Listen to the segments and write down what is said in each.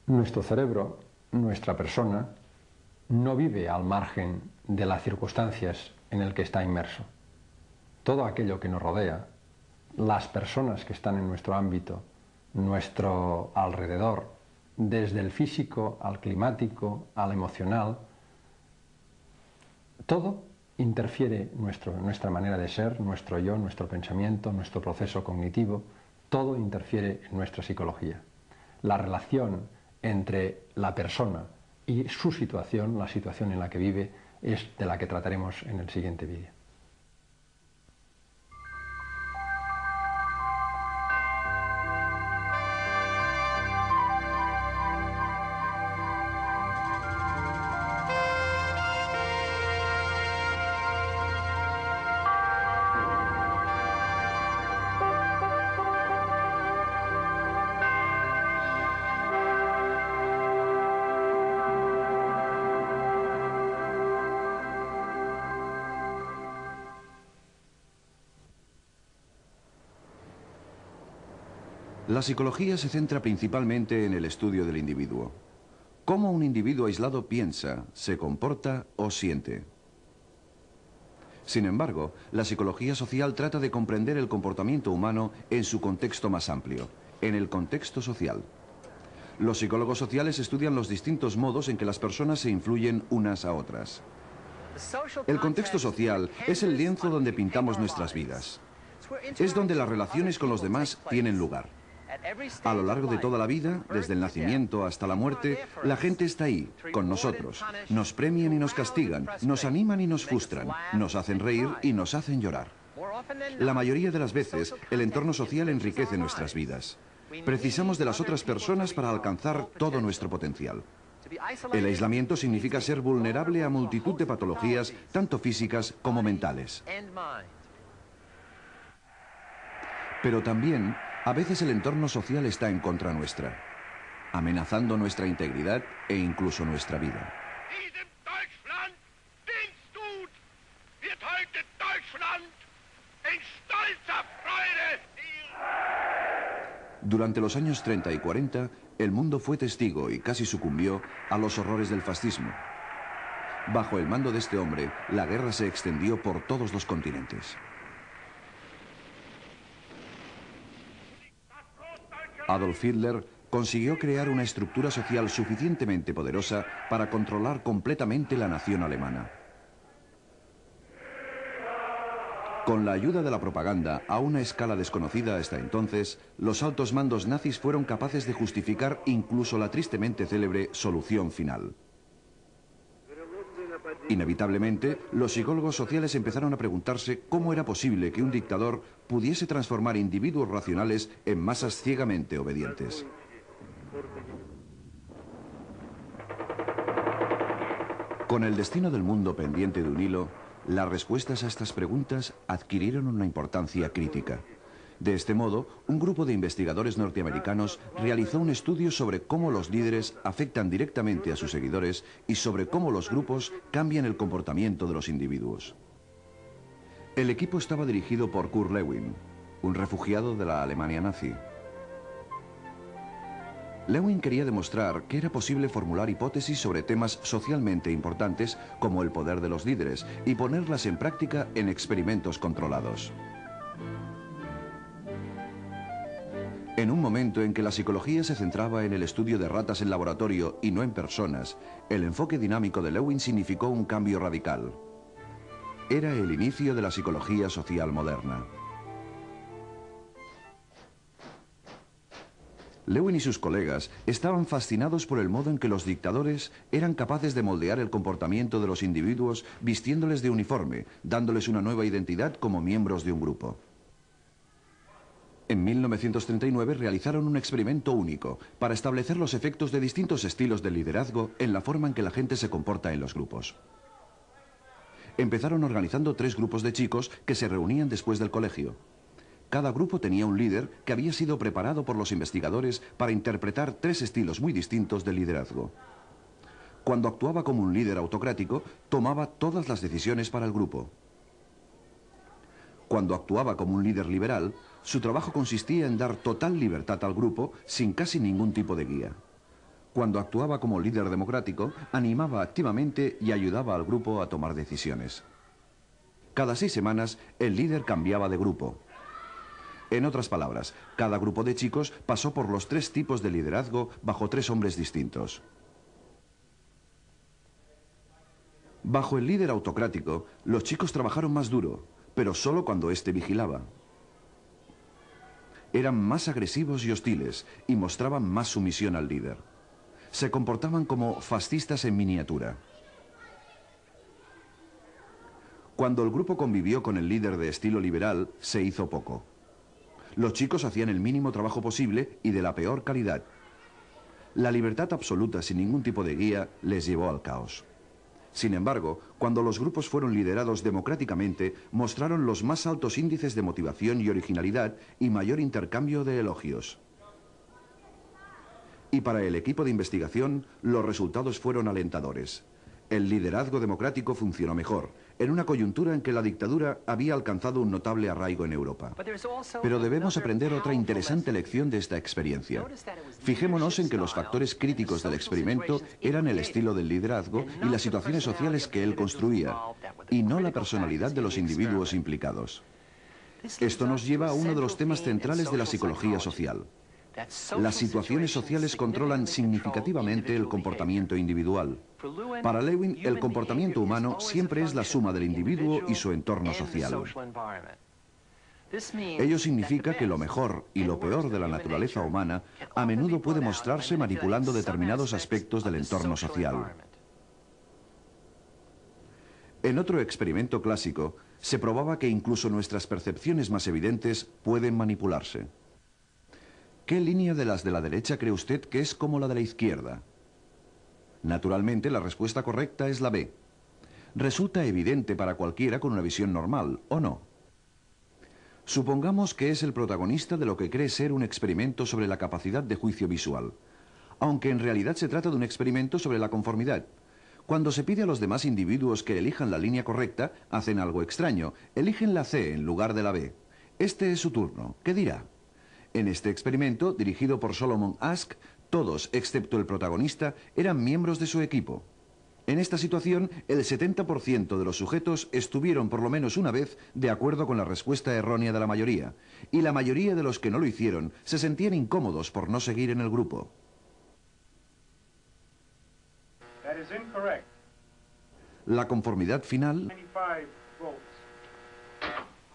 Nuestro cerebro, nuestra persona, no vive al margen de las circunstancias en las que está inmerso. Todo aquello que nos rodea, las personas que están en nuestro ámbito, nuestro alrededor, desde el físico al climático, al emocional, todo interfiere nuestra manera de ser, nuestro yo, nuestro pensamiento, nuestro proceso cognitivo, todo interfiere en nuestra psicología. La relación entre la persona y su situación, la situación en la que vive, es de la que trataremos en el siguiente vídeo. La psicología se centra principalmente en el estudio del individuo. Cómo un individuo aislado piensa, se comporta o siente. Sin embargo, la psicología social trata de comprender el comportamiento humano en su contexto más amplio, en el contexto social. Los psicólogos sociales estudian los distintos modos en que las personas se influyen unas a otras. El contexto social es el lienzo donde pintamos nuestras vidas. Es donde las relaciones con los demás tienen lugar. A lo largo de toda la vida, desde el nacimiento hasta la muerte, la gente está ahí, con nosotros. Nos premian y nos castigan, nos animan y nos frustran, nos hacen reír y nos hacen llorar. La mayoría de las veces, el entorno social enriquece nuestras vidas. Precisamos de las otras personas para alcanzar todo nuestro potencial. El aislamiento significa ser vulnerable a multitud de patologías, tanto físicas como mentales. Pero también, a veces el entorno social está en contra nuestra, amenazando nuestra integridad e incluso nuestra vida. Durante los años 30 y 40, el mundo fue testigo y casi sucumbió a los horrores del fascismo. Bajo el mando de este hombre, la guerra se extendió por todos los continentes. Adolf Hitler consiguió crear una estructura social suficientemente poderosa para controlar completamente la nación alemana. Con la ayuda de la propaganda, a una escala desconocida hasta entonces, los altos mandos nazis fueron capaces de justificar incluso la tristemente célebre solución final. Inevitablemente, los psicólogos sociales empezaron a preguntarse cómo era posible que un dictador pudiese transformar individuos racionales en masas ciegamente obedientes. Con el destino del mundo pendiente de un hilo, las respuestas a estas preguntas adquirieron una importancia crítica. De este modo, un grupo de investigadores norteamericanos realizó un estudio sobre cómo los líderes afectan directamente a sus seguidores y sobre cómo los grupos cambian el comportamiento de los individuos. El equipo estaba dirigido por Kurt Lewin, un refugiado de la Alemania nazi. Lewin quería demostrar que era posible formular hipótesis sobre temas socialmente importantes como el poder de los líderes y ponerlas en práctica en experimentos controlados. En un momento en que la psicología se centraba en el estudio de ratas en laboratorio y no en personas, el enfoque dinámico de Lewin significó un cambio radical. Era el inicio de la psicología social moderna. Lewin y sus colegas estaban fascinados por el modo en que los dictadores eran capaces de moldear el comportamiento de los individuos vistiéndoles de uniforme, dándoles una nueva identidad como miembros de un grupo. En 1939 realizaron un experimento único para establecer los efectos de distintos estilos de liderazgo en la forma en que la gente se comporta en los grupos. Empezaron organizando 3 grupos de chicos que se reunían después del colegio. Cada grupo tenía un líder que había sido preparado por los investigadores para interpretar 3 estilos muy distintos de liderazgo. Cuando actuaba como un líder autocrático, tomaba todas las decisiones para el grupo. Cuando actuaba como un líder liberal, su trabajo consistía en dar total libertad al grupo sin casi ningún tipo de guía. Cuando actuaba como líder democrático, animaba activamente y ayudaba al grupo a tomar decisiones. Cada 6 semanas, el líder cambiaba de grupo. En otras palabras, cada grupo de chicos pasó por los 3 tipos de liderazgo bajo 3 hombres distintos. Bajo el líder autocrático, los chicos trabajaron más duro, pero solo cuando éste vigilaba. Eran más agresivos y hostiles y mostraban más sumisión al líder. Se comportaban como fascistas en miniatura. Cuando el grupo convivió con el líder de estilo liberal, se hizo poco. Los chicos hacían el mínimo trabajo posible y de la peor calidad. La libertad absoluta sin ningún tipo de guía les llevó al caos. Sin embargo, cuando los grupos fueron liderados democráticamente, mostraron los más altos índices de motivación y originalidad y mayor intercambio de elogios. Y para el equipo de investigación, los resultados fueron alentadores. El liderazgo democrático funcionó mejor, en una coyuntura en que la dictadura había alcanzado un notable arraigo en Europa. Pero debemos aprender otra interesante lección de esta experiencia. Fijémonos en que los factores críticos del experimento eran el estilo del liderazgo y las situaciones sociales que él construía, y no la personalidad de los individuos implicados. Esto nos lleva a uno de los temas centrales de la psicología social. Las situaciones sociales controlan significativamente el comportamiento individual. Para Lewin, el comportamiento humano siempre es la suma del individuo y su entorno social. Ello significa que lo mejor y lo peor de la naturaleza humana a menudo puede mostrarse manipulando determinados aspectos del entorno social. En otro experimento clásico, se probaba que incluso nuestras percepciones más evidentes pueden manipularse. ¿Qué línea de las de la derecha cree usted que es como la de la izquierda? Naturalmente, la respuesta correcta es la B. Resulta evidente para cualquiera con una visión normal, ¿o no? Supongamos que es el protagonista de lo que cree ser un experimento sobre la capacidad de juicio visual, aunque en realidad se trata de un experimento sobre la conformidad. Cuando se pide a los demás individuos que elijan la línea correcta, hacen algo extraño, eligen la C en lugar de la B. Este es su turno, ¿qué dirá? En este experimento, dirigido por Solomon Asch, todos, excepto el protagonista, eran miembros de su equipo. En esta situación, el 70% de los sujetos estuvieron por lo menos una vez de acuerdo con la respuesta errónea de la mayoría, y la mayoría de los que no lo hicieron se sentían incómodos por no seguir en el grupo. La conformidad final...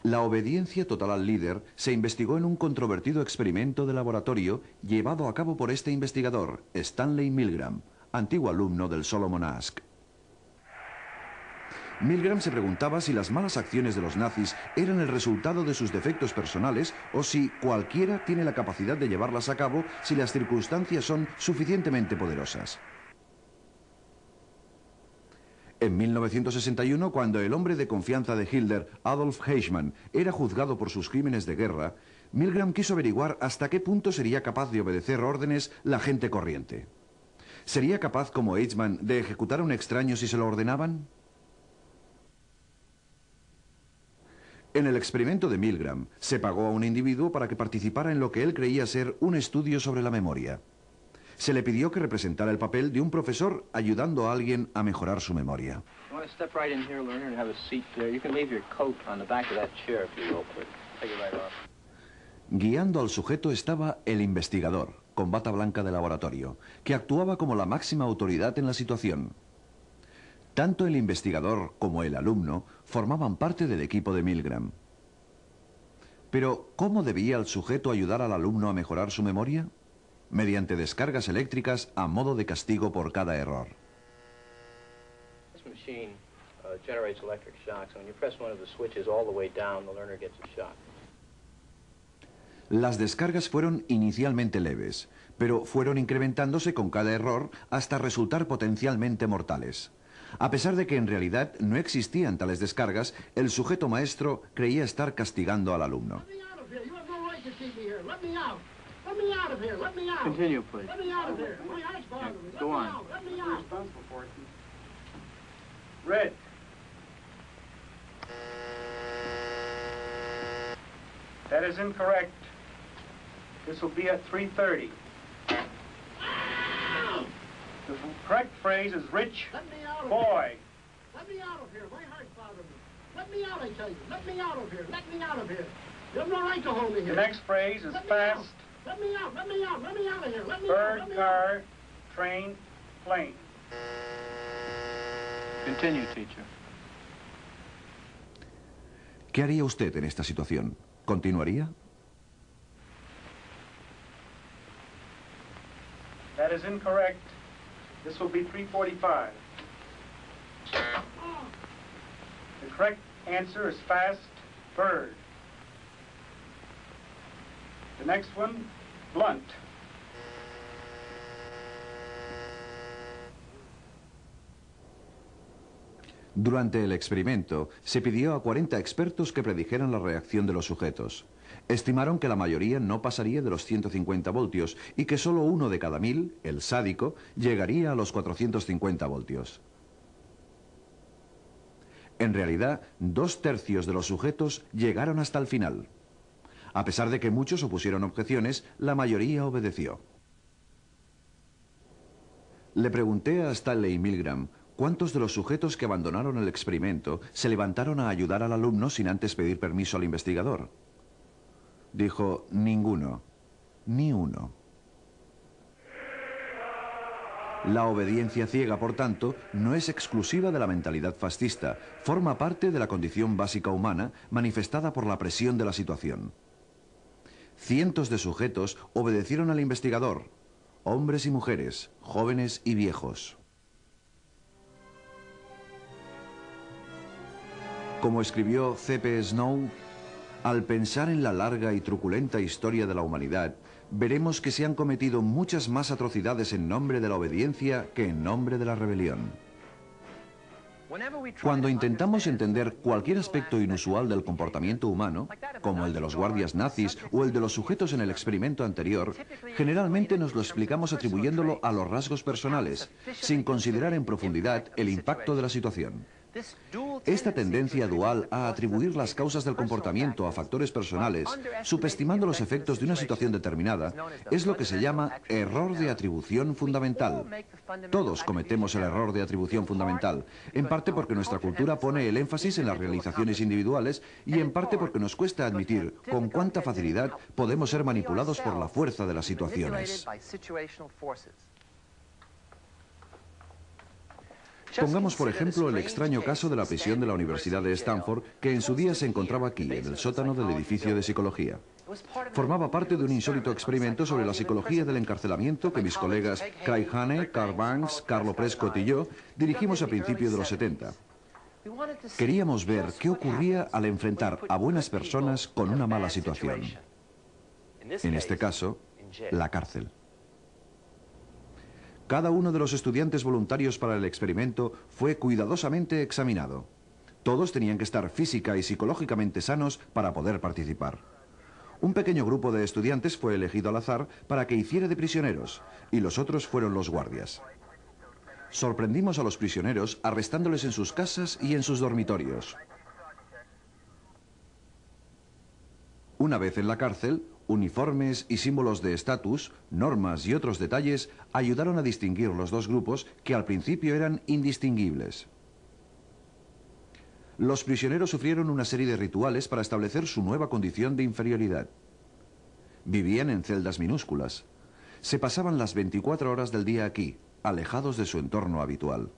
La obediencia total al líder se investigó en un controvertido experimento de laboratorio llevado a cabo por este investigador, Stanley Milgram, antiguo alumno del Solomon Asch. Milgram se preguntaba si las malas acciones de los nazis eran el resultado de sus defectos personales o si cualquiera tiene la capacidad de llevarlas a cabo si las circunstancias son suficientemente poderosas. En 1961, cuando el hombre de confianza de Hitler, Adolf Eichmann, era juzgado por sus crímenes de guerra, Milgram quiso averiguar hasta qué punto sería capaz de obedecer órdenes la gente corriente. ¿Sería capaz, como Eichmann, de ejecutar a un extraño si se lo ordenaban? En el experimento de Milgram, se pagó a un individuo para que participara en lo que él creía ser un estudio sobre la memoria. Se le pidió que representara el papel de un profesor ayudando a alguien a mejorar su memoria. Guiando al sujeto estaba el investigador, con bata blanca de laboratorio, que actuaba como la máxima autoridad en la situación. Tanto el investigador como el alumno formaban parte del equipo de Milgram. Pero, ¿cómo debía el sujeto ayudar al alumno a mejorar su memoria? Mediante descargas eléctricas a modo de castigo por cada error. Las descargas fueron inicialmente leves, pero fueron incrementándose con cada error hasta resultar potencialmente mortales. A pesar de que en realidad no existían tales descargas, el sujeto maestro creía estar castigando al alumno. Continue, please. Go on. Red. That is incorrect. This will be at 3:30. The correct phrase is rich Let me out of boy. here. Let me out of here. My heart's bothering me. Let me out, I tell you. Let me out of here. Let me out of here. You have no right to hold me The here. next phrase is Let me fast, out. Let me out. Let me out. Let me out of here. Let me bird, out. Let me car, train, plane. Continue, teacher. ¿Qué haría usted en esta situación? ¿Continuaría? That is incorrect. This will be 3:45. The correct answer is fast, bird. The next one, blunt. Durante el experimento, se pidió a 40 expertos que predijeran la reacción de los sujetos. Estimaron que la mayoría no pasaría de los 150 voltios y que solo uno de cada 1000, el sádico, llegaría a los 450 voltios. En realidad, 2/3 de los sujetos llegaron hasta el final. A pesar de que muchos opusieron objeciones, la mayoría obedeció. Le pregunté a Stanley Milgram cuántos de los sujetos que abandonaron el experimento se levantaron a ayudar al alumno sin antes pedir permiso al investigador. Dijo, ninguno, ni uno. La obediencia ciega, por tanto, no es exclusiva de la mentalidad fascista, forma parte de la condición básica humana manifestada por la presión de la situación. Cientos de sujetos obedecieron al investigador, hombres y mujeres, jóvenes y viejos. Como escribió C.P. Snow, al pensar en la larga y truculenta historia de la humanidad, veremos que se han cometido muchas más atrocidades en nombre de la obediencia que en nombre de la rebelión. Cuando intentamos entender cualquier aspecto inusual del comportamiento humano, como el de los guardias nazis o el de los sujetos en el experimento anterior, generalmente nos lo explicamos atribuyéndolo a los rasgos personales, sin considerar en profundidad el impacto de la situación. Esta tendencia dual a atribuir las causas del comportamiento a factores personales, subestimando los efectos de una situación determinada, es lo que se llama error de atribución fundamental. Todos cometemos el error de atribución fundamental, en parte porque nuestra cultura pone el énfasis en las realizaciones individuales y en parte porque nos cuesta admitir con cuánta facilidad podemos ser manipulados por la fuerza de las situaciones. Pongamos, por ejemplo, el extraño caso de la prisión de la Universidad de Stanford, que en su día se encontraba aquí, en el sótano del edificio de psicología. Formaba parte de un insólito experimento sobre la psicología del encarcelamiento que mis colegas Craig Hane, Carl Banks, Carlo Prescott y yo dirigimos a principios de los 70. Queríamos ver qué ocurría al enfrentar a buenas personas con una mala situación. En este caso, la cárcel. Cada uno de los estudiantes voluntarios para el experimento fue cuidadosamente examinado. Todos tenían que estar física y psicológicamente sanos para poder participar. Un pequeño grupo de estudiantes fue elegido al azar para que hiciera de prisioneros, y los otros fueron los guardias. Sorprendimos a los prisioneros arrestándoles en sus casas y en sus dormitorios. Una vez en la cárcel, uniformes y símbolos de estatus, normas y otros detalles ayudaron a distinguir los dos grupos que al principio eran indistinguibles. Los prisioneros sufrieron una serie de rituales para establecer su nueva condición de inferioridad. Vivían en celdas minúsculas. Se pasaban las 24 horas del día aquí, alejados de su entorno habitual.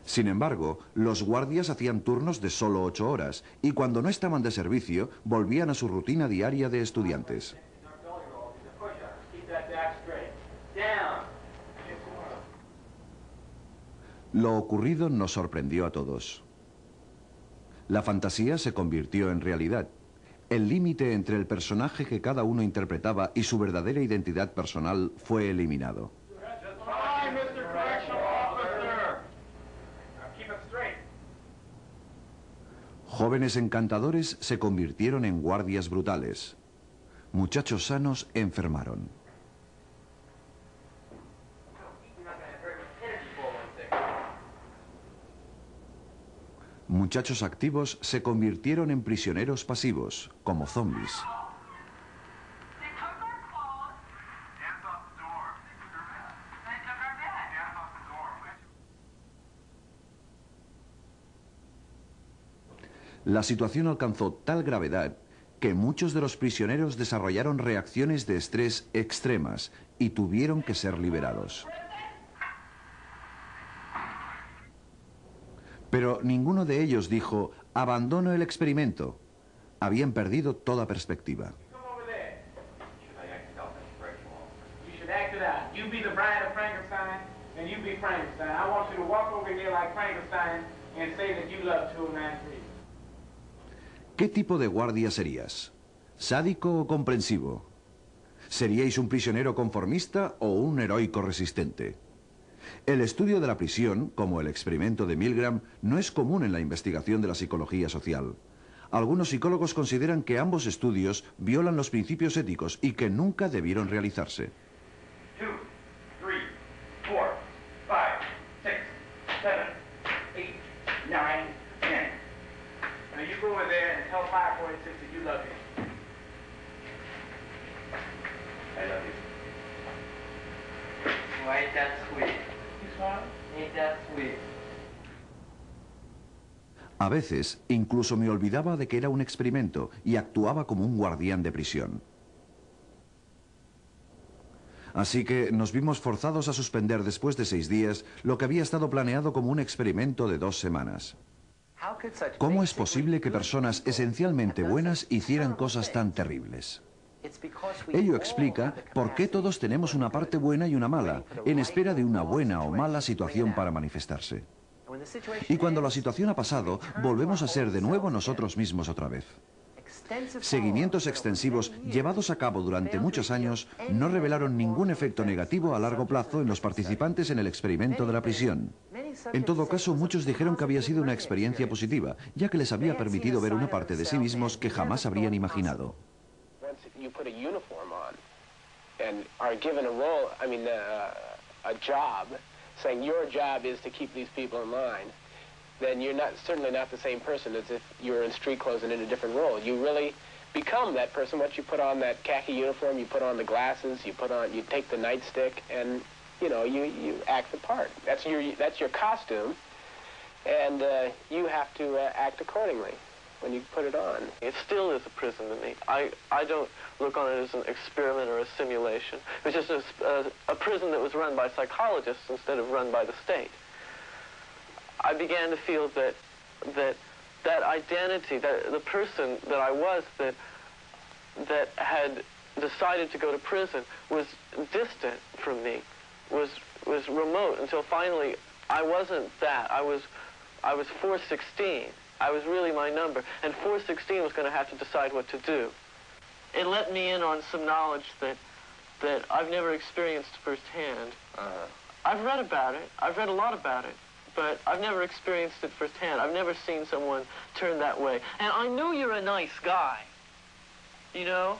Sin embargo, los guardias hacían turnos de solo 8 horas y cuando no estaban de servicio, volvían a su rutina diaria de estudiantes. Lo ocurrido nos sorprendió a todos. La fantasía se convirtió en realidad. El límite entre el personaje que cada uno interpretaba y su verdadera identidad personal fue eliminado. Jóvenes encantadores se convirtieron en guardias brutales. Muchachos sanos enfermaron. Muchachos activos se convirtieron en prisioneros pasivos, como zombies. La situación alcanzó tal gravedad que muchos de los prisioneros desarrollaron reacciones de estrés extremas y tuvieron que ser liberados. Pero ninguno de ellos dijo, abandono el experimento. Habían perdido toda perspectiva. ¿Qué tipo de guardia serías? ¿Sádico o comprensivo? ¿Seríais un prisionero conformista o un heroico resistente? El estudio de la prisión, como el experimento de Milgram, no es común en la investigación de la psicología social. Algunos psicólogos consideran que ambos estudios violan los principios éticos y que nunca debieron realizarse. 2, 3, 4, 5, 6, 7, 8, 9, 10. Now you go in there and tell 546 that you love him. I love you. Well, ain't that sweet? You smile? Ain't that sweet? A veces, incluso me olvidaba de que era un experimento y actuaba como un guardián de prisión. Así que nos vimos forzados a suspender después de 6 días lo que había estado planeado como un experimento de 2 semanas. ¿Cómo es posible que personas esencialmente buenas hicieran cosas tan terribles? Ello explica por qué todos tenemos una parte buena y una mala, en espera de una buena o mala situación para manifestarse. Y cuando la situación ha pasado, volvemos a ser de nuevo nosotros mismos otra vez. Seguimientos extensivos llevados a cabo durante muchos años no revelaron ningún efecto negativo a largo plazo en los participantes en el experimento de la prisión. En todo caso, muchos dijeron que había sido una experiencia positiva, ya que les había permitido ver una parte de sí mismos que jamás habrían imaginado. Saying your job is to keep these people in line, then you're certainly not the same person as if you were in street clothes and in a different role. You really become that person once you put on that khaki uniform, you put on the glasses, you take the nightstick, and you act the part. That's your costume, and you have to act accordingly when you put it on. It still is a prison to me. I don't look on it as an experiment or a simulation. It was just a prison that was run by psychologists instead of run by the state. I began to feel that identity, that the person that I was that had decided to go to prison was distant from me, was remote, until finally I wasn't that. I was 416. I was really my number, and 416 was going to have to decide what to do. It let me in on some knowledge that I've never experienced firsthand. I've read about it. I've read a lot about it, but I've never experienced it firsthand. I've never seen someone turn that way. And I know you're a nice guy. You know?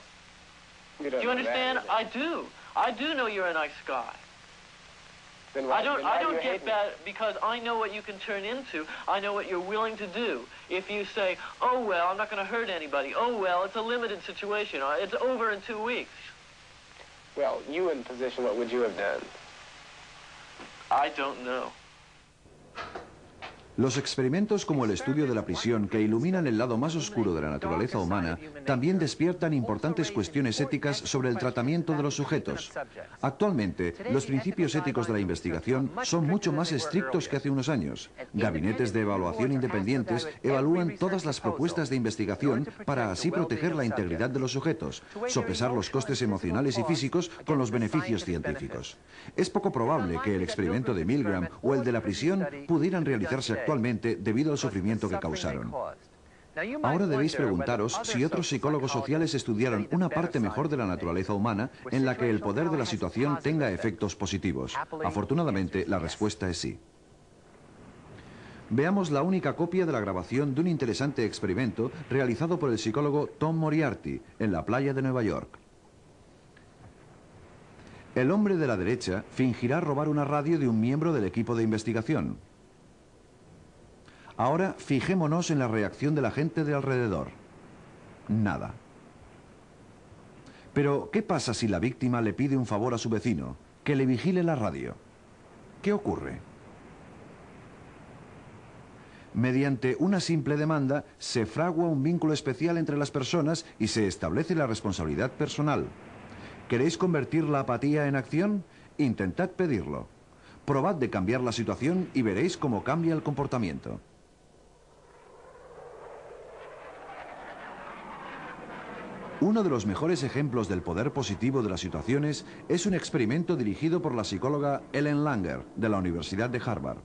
Do you understand? I do. I do know you're a nice guy. I don't get bad because I know what you can turn into. I know what you're willing to do. If you say, oh, well, I'm not going to hurt anybody. Oh, well, it's a limited situation. It's over in 2 weeks. Well, you in position, what would you have done? I don't know. Los experimentos como el estudio de la prisión, que iluminan el lado más oscuro de la naturaleza humana, también despiertan importantes cuestiones éticas sobre el tratamiento de los sujetos. Actualmente, los principios éticos de la investigación son mucho más estrictos que hace unos años. Gabinetes de evaluación independientes evalúan todas las propuestas de investigación para así proteger la integridad de los sujetos, sopesar los costes emocionales y físicos con los beneficios científicos. Es poco probable que el experimento de Milgram o el de la prisión pudieran realizarse actualmente debido al sufrimiento que causaron. Ahora debéis preguntaros si otros psicólogos sociales estudiaron una parte mejor de la naturaleza humana en la que el poder de la situación tenga efectos positivos. Afortunadamente, la respuesta es sí. Veamos la única copia de la grabación de un interesante experimento realizado por el psicólogo Tom Moriarty en la playa de Nueva York. El hombre de la derecha fingirá robar una radio de un miembro del equipo de investigación. Ahora fijémonos en la reacción de la gente de alrededor. Nada. Pero, ¿qué pasa si la víctima le pide un favor a su vecino? Que le vigile la radio. ¿Qué ocurre? Mediante una simple demanda, se fragua un vínculo especial entre las personas y se establece la responsabilidad personal. ¿Queréis convertir la apatía en acción? Intentad pedirlo. Probad de cambiar la situación y veréis cómo cambia el comportamiento. Uno de los mejores ejemplos del poder positivo de las situaciones es un experimento dirigido por la psicóloga Ellen Langer, de la Universidad de Harvard.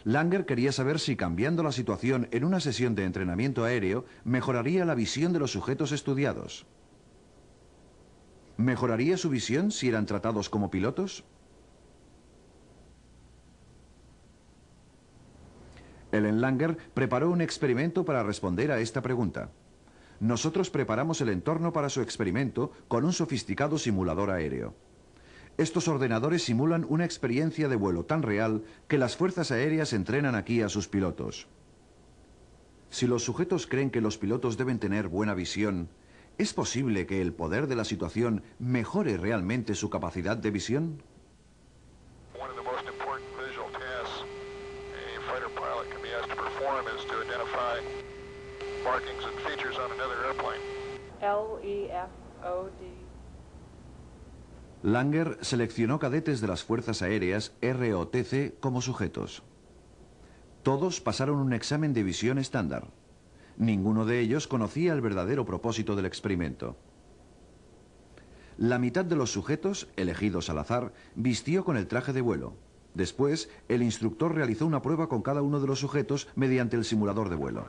Langer quería saber si cambiando la situación en una sesión de entrenamiento aéreo mejoraría la visión de los sujetos estudiados. ¿Mejoraría su visión si eran tratados como pilotos? Ellen Langer preparó un experimento para responder a esta pregunta. Nosotros preparamos el entorno para su experimento con un sofisticado simulador aéreo. Estos ordenadores simulan una experiencia de vuelo tan real que las fuerzas aéreas entrenan aquí a sus pilotos. Si los sujetos creen que los pilotos deben tener buena visión, ¿es posible que el poder de la situación mejore realmente su capacidad de visión? One of the most important visual tasks a fighter pilot can be asked to perform is to identify markings and features on another airplane. LEFOD. Langer seleccionó cadetes de las Fuerzas Aéreas ROTC como sujetos. Todos pasaron un examen de visión estándar. Ninguno de ellos conocía el verdadero propósito del experimento. La mitad de los sujetos, elegidos al azar, vistió con el traje de vuelo. Después, el instructor realizó una prueba con cada uno de los sujetos mediante el simulador de vuelo.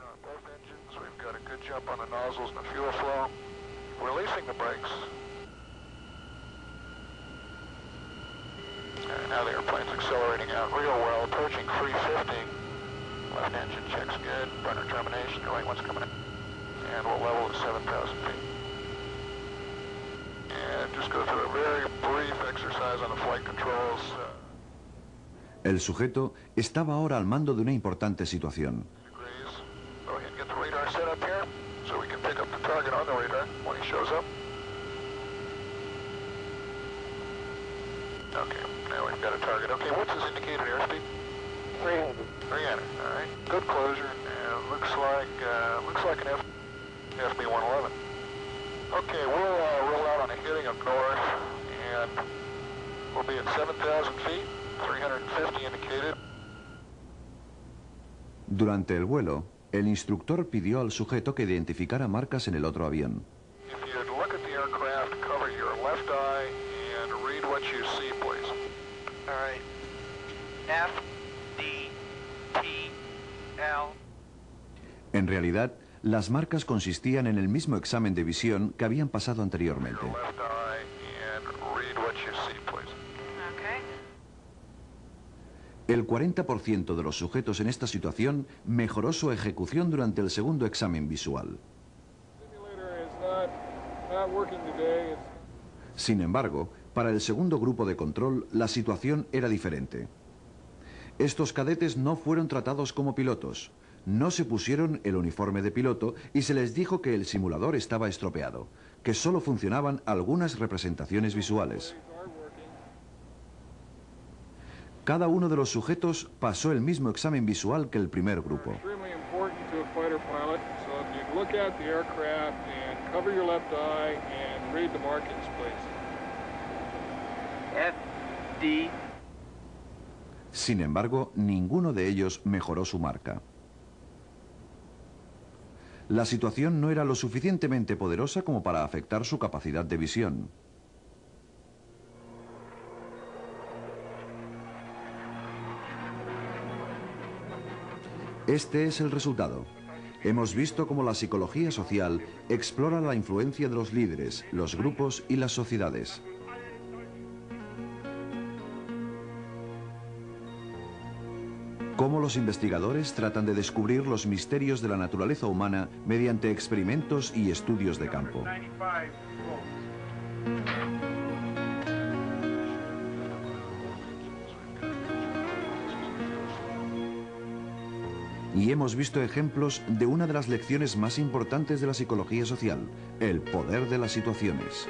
Now the airplane's accelerating out real well, approaching 350. Left engine checks good, burner termination, the right one's coming in. And we'll level at 7,000 feet. And just go through a very brief exercise on the flight controls. El sujeto estaba ahora al mando de una importante situación. Go ahead and get the radar set up here, so we can pick up the target on the radar when he shows up. Okay, now we've got a target. Okay, what's his indicated airspeed? 300. 300, all right. Good closure. Looks like an FB-111. Okay, we'll roll out on a heading of north, and we'll be at 7,000 feet, 350 indicated. Durante el vuelo, el instructor pidió al sujeto que identificara marcas en el otro avión. If you'd look at the aircraft, cover your left eye and read what you see, please. All right. F, D, T, L. En realidad, las marcas consistían en el mismo examen de visión que habían pasado anteriormente. Your left eye and read what you see, please. Okay. El 40% de los sujetos en esta situación mejoró su ejecución durante el segundo examen visual. Sin embargo, para el segundo grupo de control, la situación era diferente. Estos cadetes no fueron tratados como pilotos, no se pusieron el uniforme de piloto y se les dijo que el simulador estaba estropeado, que solo funcionaban algunas representaciones visuales. Cada uno de los sujetos pasó el mismo examen visual que el primer grupo. Sin embargo, ninguno de ellos mejoró su marca. La situación no era lo suficientemente poderosa como para afectar su capacidad de visión. Este es el resultado. Hemos visto cómo la psicología social explora la influencia de los líderes, los grupos y las sociedades. Cómo los investigadores tratan de descubrir los misterios de la naturaleza humana mediante experimentos y estudios de campo. Y hemos visto ejemplos de una de las lecciones más importantes de la psicología social, el poder de las situaciones.